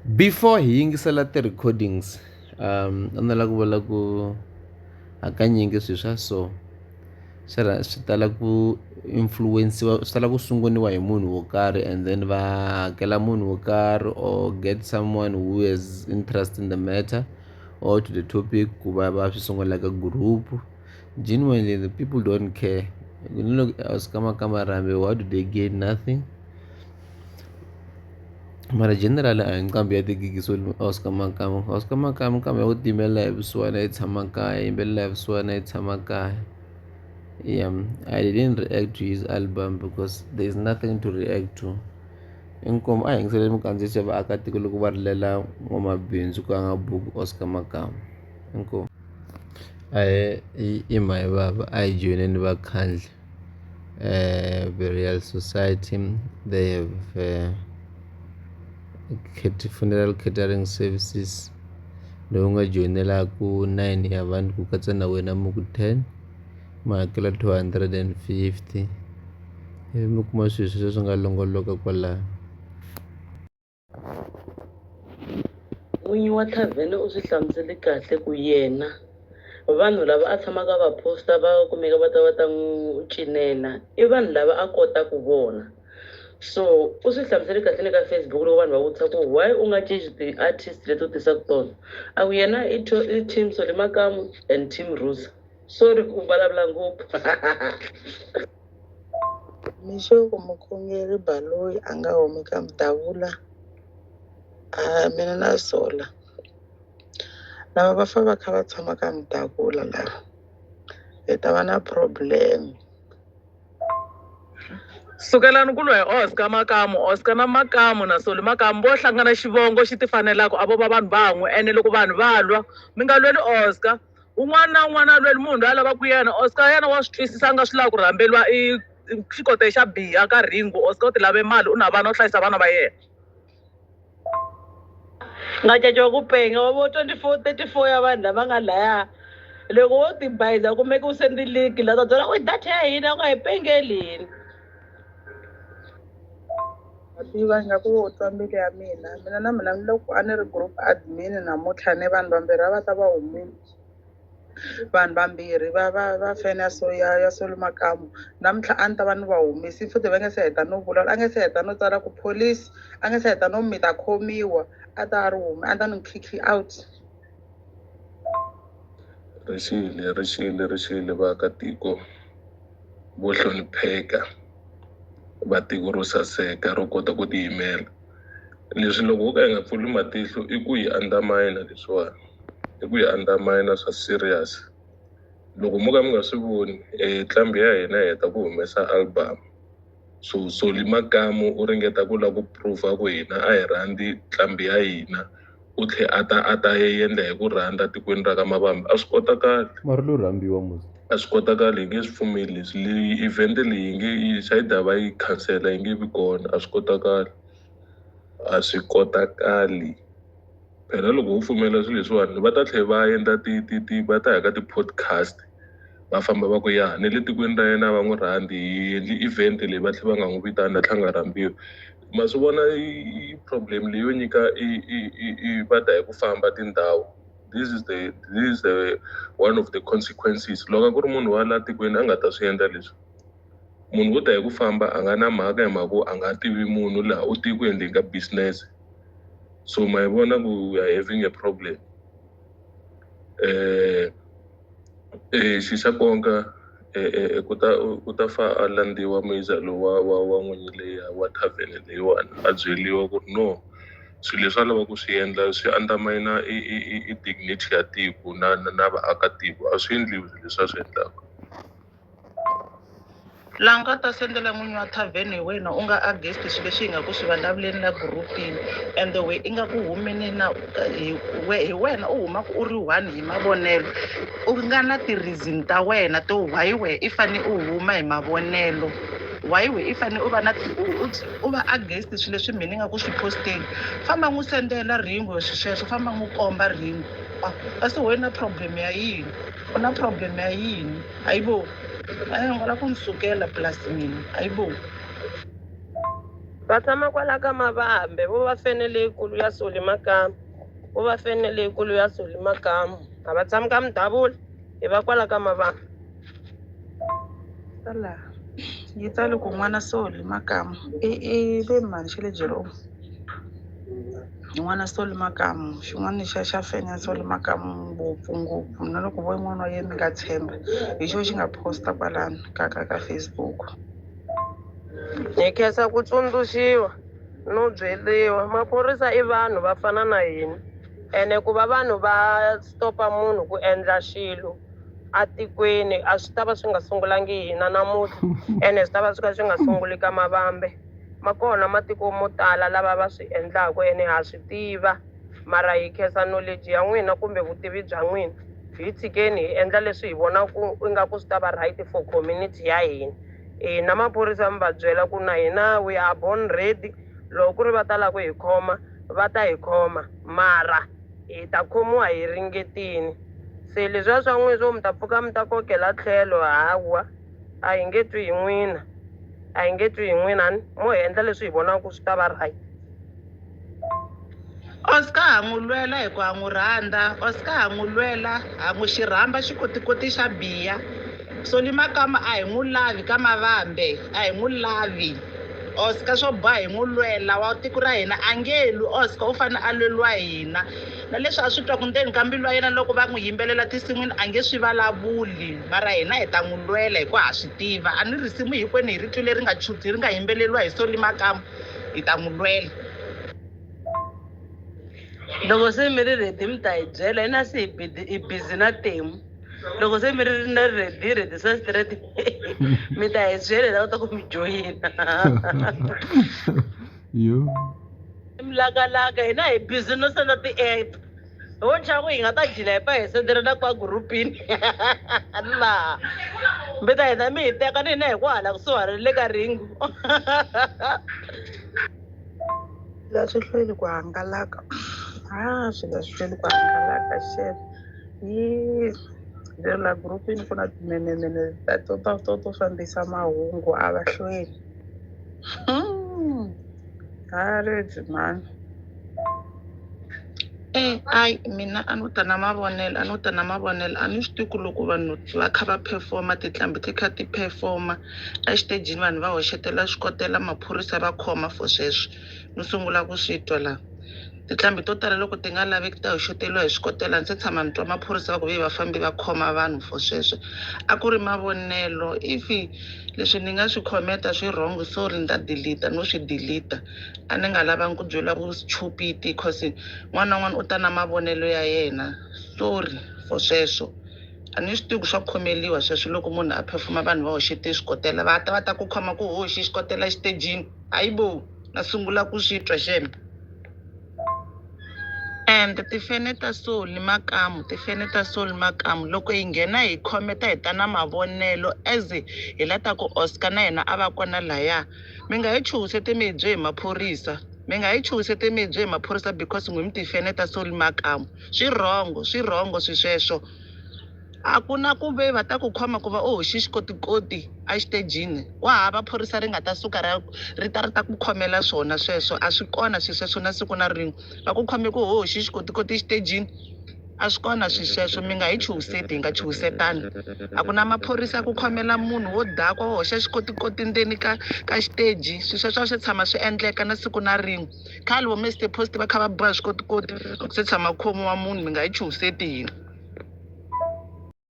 Before hi yingisela ti-recordings a ni lava ku vula ku hakanyingi swilo swa so swi tala ku influence-iwa swi tala ku sunguriwa hi munhu wo karhi and then va hakela munhu wo karhi or get someone who has interest in the matter or to the topic ku va swi sungula ka group. Genuinely the people don't care. Loko a swi kamakamara what do they gain? Nothing. Mara general a hi nqambi ya tigigi Oscar Makama nqambi ya ku tiyimelela hi vusiwana yi tshama kaya yimbelela hi vusiwana yi tshama kaya. Yeah, I didn't react to his album because there is nothing to react to. Inkomu a hi yingiseleli mukandziyisi ya vaakatiko loko va rilela n'wamabindzu ku a nga buku Oscar Makama. Inkomu. I my baba a hi joyineni vakhandli Burial Society they have funeral catering services lowu nga joyinelaku 9 ya vanhu ku katsa na wena mi ku 10 mi hakela 250 ivi mi kuma swilo sweswo swi nga longoloka kwalaho. N'winyi wa thavhene u swi hlamusele kahle ku yena vanhu lava a tshamaka va posta va kumeka va ta n'wi cinela i vanhu lava a kota ku vona. So u swi hlamusele kahle le ka Facebook loko vanhu va vutisa ku why u nga cinci ti-artist leti u tisaka tona a ku yena i team Solly Makamu and team Rusa. Sorry ku vulavula ngopfu. Mixo ku mukhongeri Baloyi a nga humi ka Mdavula mina na Sola lava va fa va kha va tshama ka Mdavula lava hi ta va na problem. Sukelani ku lwa hi Oscar na Makamu na Solly Makamu vo hlangana xivongo xi ti fanelaka a vo va vanhu van'we ene loko vanhu va lwa mi nga lweli Oscar un'wana na un'wana a lweli munhu loyi a lavaka yena. Oscar yena wa swi twisisa a nga swi lava ku rhamberiwa i xikote xa biha ka Ringo. Oscar u ti lave mali u na vana u hlayisa vana va yena. Nga caciwa ku penga wa vo 34 ya vanhu lava nga laya loko wo ti bayiza kumeka u sendi link la ta byela ku data ya hina u nga hi pengelini. Tiva ingaku wo twa mbilu ya mina na mina loko a ni ri group admin namuntlha ni vanhu vambirhi a va ta va humile vanhu vambirhi va fan ya Solly Makamu namuntlha a ni ta va ni va humisi futhi va nga se heta no vulavula a nga se heta no tsala ku police a nga se heta no mi ta khomiwa a ta ri hume a ta ni kick out. Rixile vaakatiko vo hlonipheka va tiko ro saseka ro kota ku tiyimela. Leswi loko wo ka hi nga pfuli matihlo i ku hi undermine leswiwani i ku hi undermine swa serious. Loko mo ka mi nga swi voni nqambi ya hina hi heta ku humesa album so Solly Makamu u ringeta ku lava ku prove ku hina a hi rhandzi nqambi ya hina u tlhe a ta endla hi ku rhandza tikweni ra ka Mabambi a swi kotakali. Mara lo rhambiwa muzi A swi kotakali hi nge swi pfumeli leswi leyi event leyi hi nge yi sayida va yi khansela yi nge vi kona a swi kotakali phela loko wo pfumela swilo leswiwani va ta tlhela va endla va ta ya ka ti-podcast va famba va ku ya ni le tikweni ra yena va n'wi rhandzi hi endli event leyi va tlhela va nga n'wi vitani na tlhela nga rhambiwi. Ma swi vona i problem leyo nyika i va ta hi ku famba tindhawu. This is the one of the consequences. Loko ku ri munhu wa la tikweni a nga ta swi endla leswi munhu wo ta hi ku famba a nga na mhaka hi mhaka a nga tivi munhu laha u tiku endleni ka business so ma hi vona ku we are having a problem. Xi xa nkoka ku ta fa a landziwa Muyizelo wa n'winyi leya wa thavhene leyiwani a byeliwa ku ri no swilo leswi a lava ku swi endla swi undermine i dignity ya tiko na vaakatiko a swi endliwi swilo leswi a swi endlaka. Laha nga ta sendela n'winyi wa thavhene hi wena u nga against swilo leswi hi nga ku swi vulavuleni la groupini and the way i nga ku humeni na hi wena u humaka u ri one hi mavonelo u nga na ti-reason ta wena to why we i fane u huma hi mavonelo why we i fane u va na u va against swilo leswi mina nga ku swi posteni famba n'wi sendela Ringo sweswo famba n'wi komba Ringo kasi wena problem ya yini u na problem ya yini hayibo a nga la ku ni sukela plus mina hayibo. va tshama kwala ka Mavambe vo va fene leyikulu ya Soli Makamu vo va fene leyikulu ya Soli Makamu a va tshami ka Mdavula hi va kwala ka Mavambe. Tala yi tsale ku n'wana Soli Makamu i ve mani xa le Jeromo n'wana Soli Makamu xin'wana xa fene ya Soli Makamu ngopfu na loko vo n'wana wa yena mi nga tshemba hi xo xi nga posta kwalano ka Facebook. Hi khensa ku tsundzuxiwa no byeliwa maphorisa i vanhu va fana na hina ene ku va vanhu va stopa munhu ku endla xilo a tikweni a swi ta va swi nga sungulangi hina namuntlha ene swi ta va swi ka swi nga sunguli ka Mavambe ma kona matiko mo tala lava va swi endlaku ene ha swi tiva mara hi khensa knowledge ya n'wina kumbe vutivi bya n'wina hi tshikeni hi endla leswi hi vonaku ingaku swi ta va right for community ya hina. Na maphorisa mi va byela ku na hina we are born ready loko ku ri va ta lava ku hi khoma va ta hi khoma mara hi ta khomiwa hi ringetini se leswiya swa n'wina swo mi ta pfuka mi ta kokela tlhelo hawa a hi nge twi hi n'wina a hi nge twi hi n'wina ni mo hi endla leswi hi vonaku swi ta va right. Oscar ha n'wi lwela hi ku ha n'wi rhandza Oscar ha n'wi lwela ha n'wi xirhamba xikotikoti xa biya Soli Makamu a hi n'wi lavi ka Mavambe a hi n'wi lavi Oscar swo boha hi n'wi lwela wa tiko ra hina a nge lwi Oscar u fanele a lweliwa hina na leswi a swi twa ku ndzeni ka mbilu wa yena loko va n'wi yimbelela tinsin'wini a nge swi vulavuli mara hina hi ta n'wi lwela hi ku ha swi tiva a ni risimu hinkwenu hi ri twile ri nga chuti ri nga yimbeleliwa hi Soli Makamu hi ta n'wi lwela. Loko se mi ri ready mi ta hi byela hina se hi busy na temu loko se mi ri na ready swa straight mi ta hi byela la kota ku mi joyina yo mi lakalaka hina hi busy no senda ti-app ho nchaku hi nga ta jila hi pa hi sendelana kwa gurupini laha mi ta hina mi hi teka ni hina hi ku hala kusuhani le ka ringu Leswi hlweli ku hangalaka swilo swi hlweli ku hangalaka shit yi la grupini ku na timenemene to fambisa mahungu a va hlweli haribyi mani Ai mina a ni ta na mavonelo a ni swi tivi ku loko vanhu va kha va performa tinqambi ti kha ti performa exitejini vanhu va hoxetela swikotela maphorisa va khoma for sweswo no sungula ku swi twa laha tinqambi to tala loko ti nga laveki ta hoxeteliwa hi swikotela ndzi tshama ni twa maphorisa va ku ve vafambi va khoma vanhu for sweswo a ku ri mavonelo if leswi ni nga swi khometa swi wrong sorry ni ta delete no swi delete a ni nga lavangi ku byela vuchupiti cause n'wana na n'wana u ta na mavonelo ya yena sorry for sweswo a ni swi tivi ku swa khomeliwa sweswo loko munhu a performa vanhu va hoxete swikotela va ta ku khoma ku hoxi xikotela exitejini hayibo na sungula ku swi twa shame. And tifene ta Soli Makamu loko hi nghena hi khometa hi ta na mavonelo as hi lata ku Oscar na yena a va kona laya mi nga hi chuhiseti mi hi bye hi maphorisa because n'wi mi tifene ta Soli Makamu swi wrong swi sweswo a ku na ku ve va ta ku khoma ku va u hoxi xikotikoti a xitejini wa hava phorisa ri nga ta suka ri ta ku khomela swona sweswo a swi kona swi sweswo na siku na rin'we va ku khome ku hoxi xikotikoti xitejini a swi kona swi sweswo mi nga hi chuhiseti hi nga chuhisetani a ku na maphorisa ku khomela munhu wo dakwa wo hoxa xikotikoti ndzeni ka xiteji swi sweswo a swi tshama swi endleka na siku na rin'we khale vo Mr Post va kha va boha swikotikoti loko se tshama khomiwa munhu mi nga hi chuhiseti hina.